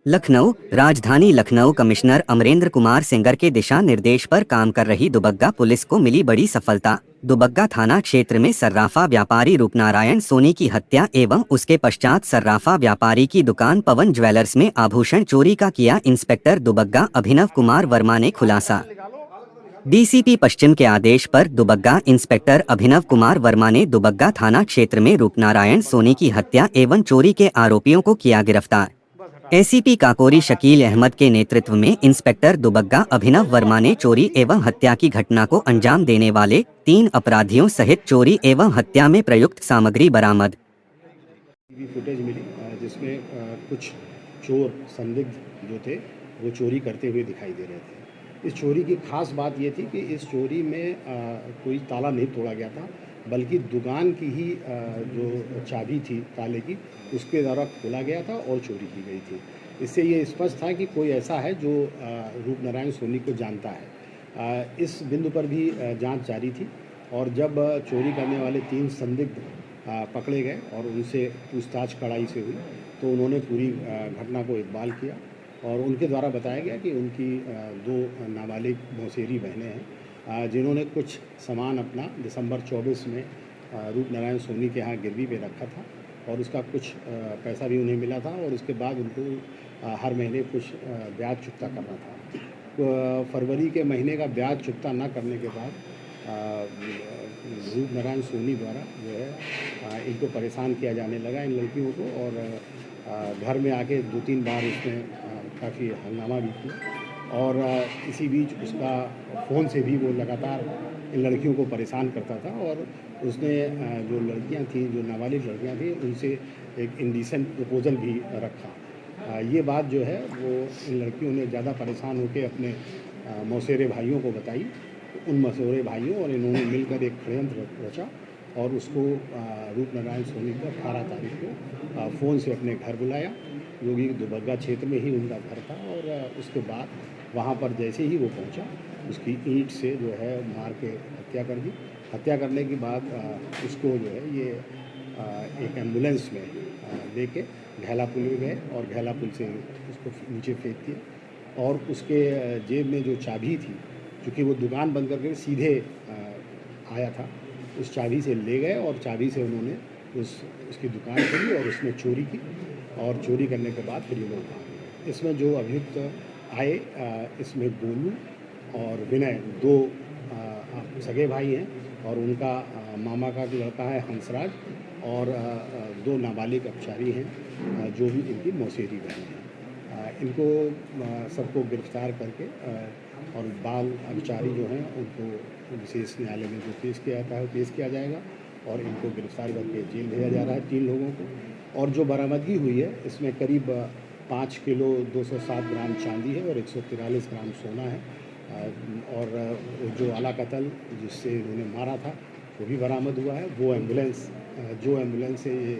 लखनऊ। राजधानी लखनऊ कमिश्नर अमरेंद्र कुमार सेंगर के दिशा निर्देश पर काम कर रही दुबग्गा पुलिस को मिली बड़ी सफलता। दुबग्गा थाना क्षेत्र में सर्राफा व्यापारी रूपनारायण सोनी की हत्या एवं उसके पश्चात सर्राफा व्यापारी की दुकान पवन ज्वेलर्स में आभूषण चोरी का किया इंस्पेक्टर दुबग्गा अभिनव कुमार वर्मा ने खुलासा। डीसीपी पश्चिम के आदेश पर दुबग्गा इंस्पेक्टर अभिनव कुमार वर्मा ने दुबग्गा थाना क्षेत्र में रूपनारायण सोनी की हत्या एवं चोरी के आरोपियों को किया गिरफ्तार। एसीपी काकोरी शकील अहमद के नेतृत्व में इंस्पेक्टर दुबग्गा अभिनव वर्मा ने चोरी एवं हत्या की घटना को अंजाम देने वाले 3 अपराधियों सहित चोरी एवं हत्या में प्रयुक्त सामग्री बरामद। फुटेज मिली जिसमें कुछ चोर संदिग्ध जो थे वो चोरी करते हुए दिखाई दे रहे थे। इस चोरी की खास बात ये थी कि इस चोरी में कोई ताला नहीं तोड़ा गया था, बल्कि दुकान की ही जो चाबी थी ताले की उसके द्वारा खोला गया था और चोरी की गई थी। इससे ये स्पष्ट था कि कोई ऐसा है जो रूपनारायण सोनी को जानता है। इस बिंदु पर भी जांच जारी थी और जब चोरी करने वाले 3 संदिग्ध पकड़े गए और उनसे पूछताछ कड़ाई से हुई तो उन्होंने पूरी घटना को इकबाल किया और उनके द्वारा बताया गया कि उनकी 2 नाबालिग मौसेरी बहनें हैं जिन्होंने कुछ सामान अपना दिसंबर 24 में रूपनारायण सोनी के यहाँ गिरवी पे रखा था और उसका कुछ पैसा भी उन्हें मिला था और उसके बाद उनको हर महीने कुछ ब्याज चुकता करना था। फरवरी के महीने का ब्याज चुकता न करने के बाद रूपनारायण सोनी द्वारा जो है इनको परेशान किया जाने लगा, इन लड़कियों को, और घर में आके 2-3 बार उसने काफ़ी हंगामा भी किया और इसी बीच उसका फ़ोन से भी वो लगातार इन लड़कियों को परेशान करता था और उसने जो लड़कियां थीं, जो नाबालिग लड़कियां थीं, उनसे एक इंडिसेंट प्रपोज़ल भी रखा। ये बात जो है वो इन लड़कियों ने ज़्यादा परेशान होकर अपने मौसेरे भाइयों को बताई। उन मौसेरे भाइयों और इन्होंने मिलकर एक षड्यंत्र रचा और उसको रूपनारायण सोनी को 18 तारीख को फ़ोन से अपने घर बुलाया, जो कि दुबग्गा क्षेत्र में ही उनका घर था, और उसके बाद वहाँ पर जैसे ही वो पहुँचा उसकी ईंट से जो है मार के हत्या कर दी। हत्या करने के बाद उसको जो है ये एक एम्बुलेंस में लेके घैला पुल में गए और घैला पुल से उसको नीचे फेंक दिया और उसके जेब में जो चाबी थी, चूँकि वो दुकान बंद करके सीधे आया था, उस चाबी से ले गए और चाबी से उन्होंने उसकी दुकान खोली और उसमें चोरी की और चोरी करने के बाद फिर ये लोग भाग गए। इसमें जो अभियुक्त आए, इसमें गोलू और विनय 2 सगे भाई हैं और उनका मामा का लड़का है हंसराज और 2 नाबालिग अपचारी हैं जो भी इनकी मौसेरी बहन हैं। इनको सबको गिरफ्तार करके और बाल अपचारी जो हैं उनको विशेष न्यायालय में जो पेश किया जाता है वो पेश किया जाएगा और इनको गिरफ्तार करके जेल भेजा जा रहा है 3 लोगों को। और जो बरामदगी हुई है इसमें करीब 5 किलो 207 ग्राम चांदी है और 143 ग्राम सोना है और जो आला कत्ल जिससे इन्होंने मारा था वो भी बरामद हुआ है। वो एम्बुलेंस जो एम्बुलेंस से ये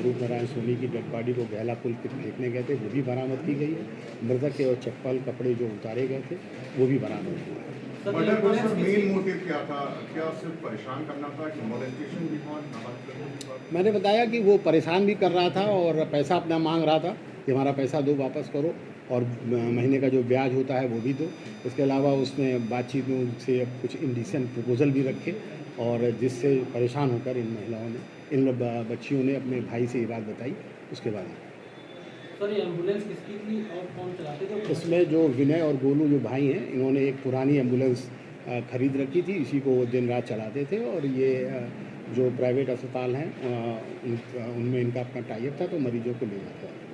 रूपनारायण सोनी की डेड बॉडी को घैला पुल पे फेंकने गए थे वो भी बरामद की गई है। मृतक के और चप्पल कपड़े जो उतारे गए थे वो भी बरामद हुए हैं। मर्डर का सर मेन मोटिव क्या था? क्या सिर्फ परेशान करना था कि मोलेस्टेशन भी था? मैंने बताया कि वो परेशान भी कर रहा था और पैसा अपना मांग रहा था कि हमारा पैसा दो, वापस करो, और महीने का जो ब्याज होता है वो भी दो। इसके अलावा उसने बातचीत में उनसे कुछ इंडिसेंट प्रपोजल भी रखे और जिससे परेशान होकर इन महिलाओं ने, इन बच्चियों ने अपने भाई से ये बात बताई। उसके बाद सर ये एम्बुलेंस किसकी थी और कौन चलाते थे? इसमें जो विनय और गोलू जो भाई हैं, इन्होंने एक पुरानी एम्बुलेंस खरीद रखी थी, इसी को वो दिन रात चलाते थे और ये जो प्राइवेट अस्पताल हैं उनमें इनका अपना टाइप था तो मरीजों को ले जाते हैं।